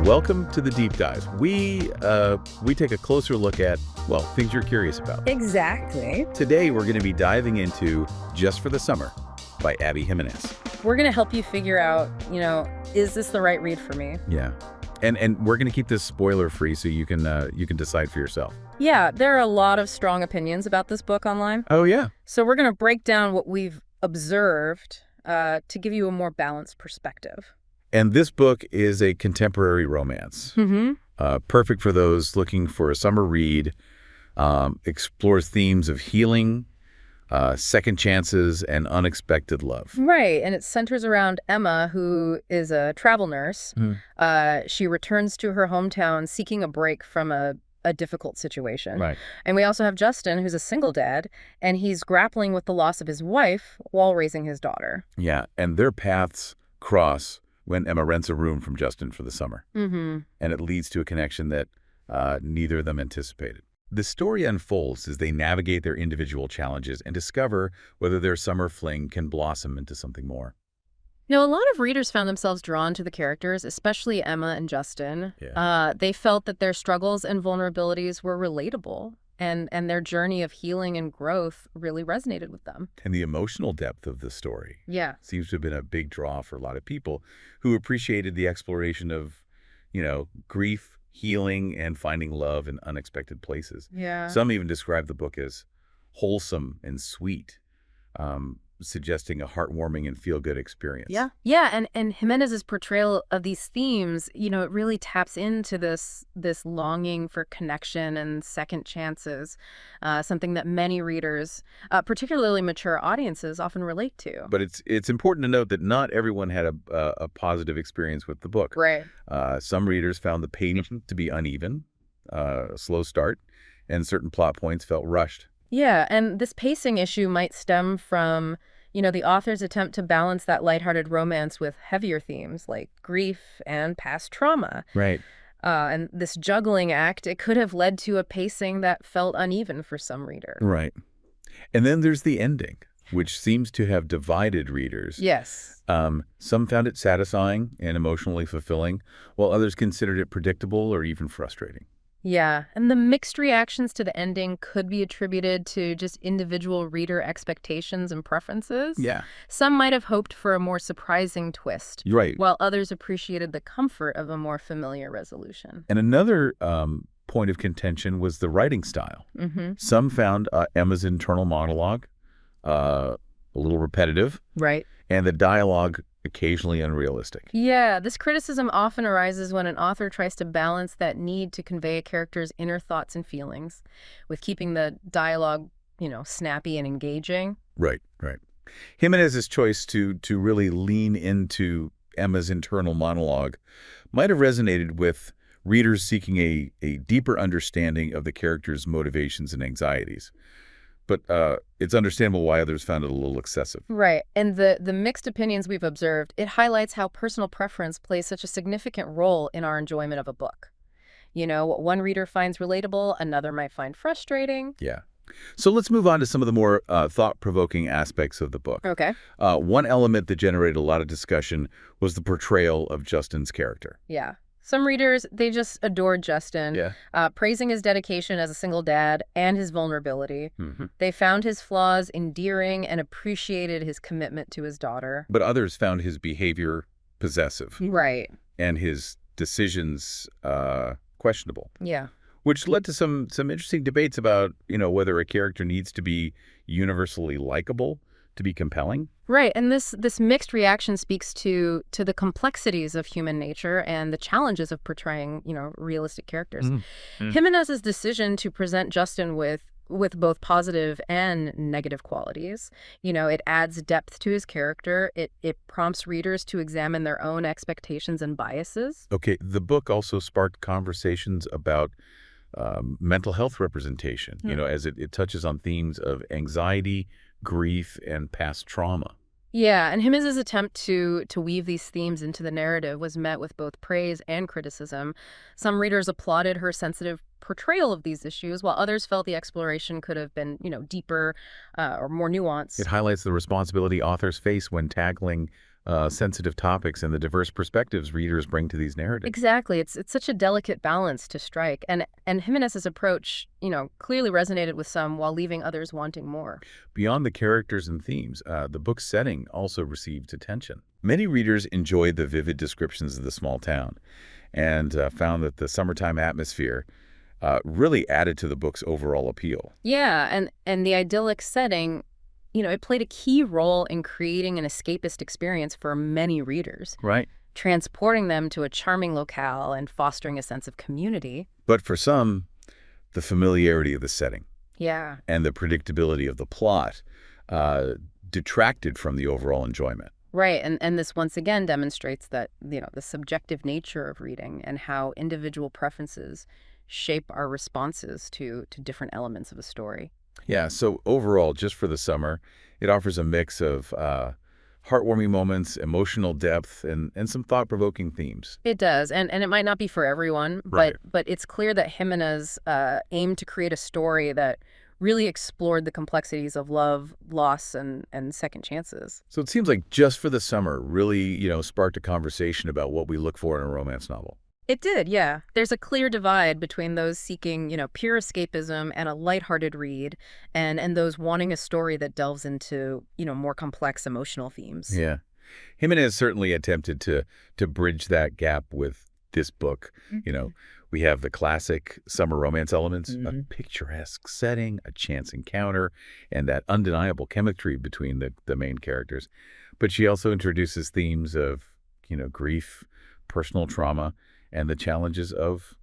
Welcome to the Deep Dive. We take a closer look at, well, things you're curious about. Exactly. Today, we're going to be diving into Just for the Summer by Abby Jimenez. We're going to help you figure out, is this the right read for me? Yeah. And we're going to keep this spoiler-free so you can decide for yourself. Yeah, there are a lot of strong opinions about this book online. Oh, yeah. So we're going to break down what we've observed to give you a more balanced perspective. And this book is a contemporary romance. Perfect for those looking for a summer read. Explores themes of healing, second chances, and unexpected love. Right, and it centers around Emma, who is a travel nurse. She returns to her hometown seeking a break from a difficult situation. Right. And we also have Justin, who's a single dad, and he's grappling with the loss of his wife while raising his daughter. Yeah, and their paths cross when Emma rents a room from Justin for the summer. And it leads to a connection that neither of them anticipated. The story unfolds as they navigate their individual challenges and discover whether their summer fling can blossom into something more. Now, a lot of readers found themselves drawn to the characters, especially Emma and Justin. Yeah. They felt that their struggles and vulnerabilities were relatable, and their journey of healing and growth really resonated with them. And the emotional depth of the story seems to have been a big draw for a lot of people who appreciated the exploration of, grief, healing, and finding love in unexpected places. Yeah. Some even describe the book as wholesome and sweet, suggesting a heartwarming and feel-good experience. Yeah, and Jimenez's portrayal of these themes, it really taps into this longing for connection and second chances, something that many readers, particularly mature audiences, often relate to. But it's important to note that not everyone had a positive experience with the book. Right. Some readers found the pacing to be uneven, a slow start, and certain plot points felt rushed. Yeah, and this pacing issue might stem from, the author's attempt to balance that lighthearted romance with heavier themes like grief and past trauma. Right. And this juggling act, it could have led to a pacing that felt uneven for some readers. Right. And then there's the ending, which seems to have divided readers. Yes. Some found it satisfying and emotionally fulfilling, while others considered it predictable or even frustrating. Yeah, and the mixed reactions to the ending could be attributed to just individual reader expectations and preferences. Yeah. Some might have hoped for a more surprising twist, Right. while others appreciated the comfort of a more familiar resolution. And another point of contention was the writing style. Some found Emma's internal monologue a little repetitive. Right. And the dialogue occasionally unrealistic. Yeah, this criticism often arises when an author tries to balance that need to convey a character's inner thoughts and feelings with keeping the dialogue, snappy and engaging. Right. Jimenez's choice to really lean into Emma's internal monologue might have resonated with readers seeking a deeper understanding of the character's motivations and anxieties. But it's understandable why others found it a little excessive. Right. And the mixed opinions we've observed, it highlights how personal preference plays such a significant role in our enjoyment of a book. What one reader finds relatable, another might find frustrating. Yeah. So let's move on to some of the more thought-provoking aspects of the book. Okay. One element that generated a lot of discussion was the portrayal of Justin's character. Yeah. Some readers, they just adored Justin, praising his dedication as a single dad and his vulnerability. They found his flaws endearing and appreciated his commitment to his daughter. But others found his behavior possessive. Right. And his decisions questionable. Yeah. Which led to some interesting debates about, whether a character needs to be universally likable to be compelling. Right, and this mixed reaction speaks to the complexities of human nature and the challenges of portraying, realistic characters. Jimenez's decision to present Justin with both positive and negative qualities, it adds depth to his character. It prompts readers to examine their own expectations and biases. Okay, the book also sparked conversations about mental health representation, as it touches on themes of anxiety, grief, and past trauma. Yeah, and Jimenez's attempt to weave these themes into the narrative was met with both praise and criticism. Some readers applauded her sensitive portrayal of these issues, while others felt the exploration could have been, deeper or more nuanced. It highlights the responsibility authors face when tackling sensitive topics and the diverse perspectives readers bring to these narratives. Exactly. It's such a delicate balance to strike. And Jimenez's approach, clearly resonated with some while leaving others wanting more. Beyond the characters and themes, the book's setting also received attention. Many readers enjoyed the vivid descriptions of the small town and found that the summertime atmosphere really added to the book's overall appeal. Yeah, and the idyllic setting, it played a key role in creating an escapist experience for many readers, Right. transporting them to a charming locale and fostering a sense of community. But for some, the familiarity of the setting Yeah. and the predictability of the plot detracted from the overall enjoyment. Right, and this once again demonstrates that, the subjective nature of reading and how individual preferences shape our responses to different elements of a story. Yeah, so overall, just for the summer, it offers a mix of heartwarming moments, emotional depth, and some thought-provoking themes. It does, and it might not be for everyone, Right. but it's clear that Jimenez aimed to create a story that really explored the complexities of love, loss, and second chances. So it seems like just for the summer really, sparked a conversation about what we look for in a romance novel. It did, yeah. There's a clear divide between those seeking, pure escapism and a lighthearted read, and those wanting a story that delves into, more complex emotional themes. Yeah. Jimenez certainly attempted to bridge that gap with this book. We have the classic summer romance elements, a picturesque setting, a chance encounter, and that undeniable chemistry between the main characters. But she also introduces themes of, grief, personal trauma, and the challenges of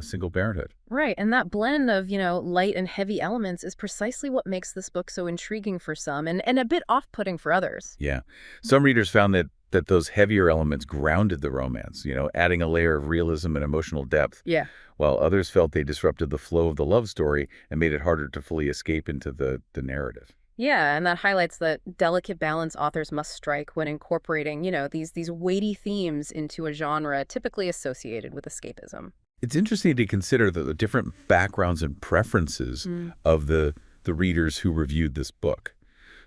single parenthood. Right, and that blend of, light and heavy elements is precisely what makes this book so intriguing for some and a bit off-putting for others. Yeah. Some readers found that those heavier elements grounded the romance, adding a layer of realism and emotional depth, Yeah. while others felt they disrupted the flow of the love story and made it harder to fully escape into the narrative. Yeah, and that highlights the delicate balance authors must strike when incorporating, these weighty themes into a genre typically associated with escapism. It's interesting to consider the different backgrounds and preferences of the readers who reviewed this book.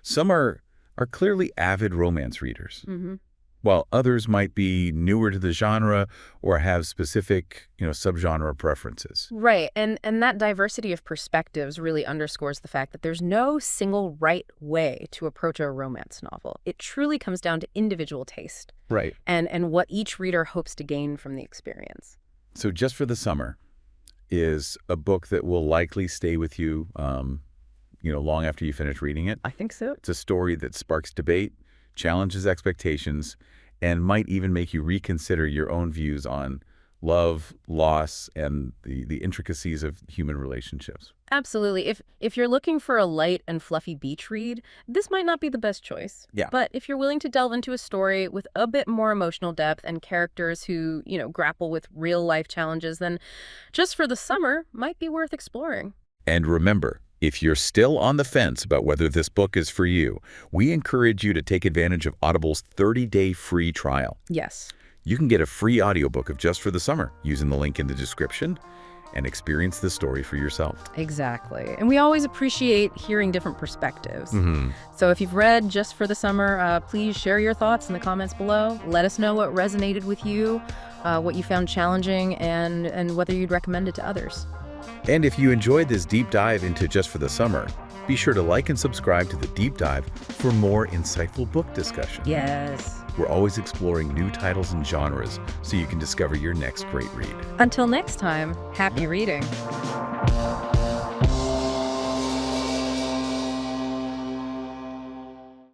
Some are clearly avid romance readers, while others might be newer to the genre or have specific, subgenre preferences. Right, and that diversity of perspectives really underscores the fact that there's no single right way to approach a romance novel. It truly comes down to individual taste Right. and what each reader hopes to gain from the experience. So Just for the Summer is a book that will likely stay with you, long after you finish reading it. I think so. It's a story that sparks debate, challenges expectations, and might even make you reconsider your own views on love, loss, and the intricacies of human relationships. Absolutely. If you're looking for a light and fluffy beach read, this might not be the best choice. Yeah. But if you're willing to delve into a story with a bit more emotional depth and characters who, grapple with real life challenges, then Just for the Summer might be worth exploring. And remember, if you're still on the fence about whether this book is for you, we encourage you to take advantage of Audible's 30-day free trial. Yes. You can get a free audiobook of Just for the Summer using the link in the description and experience the story for yourself. Exactly. And we always appreciate hearing different perspectives. So if you've read Just for the Summer, please share your thoughts in the comments below. Let us know what resonated with you, what you found challenging, and whether you'd recommend it to others. And if you enjoyed this deep dive into Just for the Summer, be sure to like and subscribe to the deep dive for more insightful book discussion. Yes. We're always exploring new titles and genres so you can discover your next great read. Until next time, happy reading.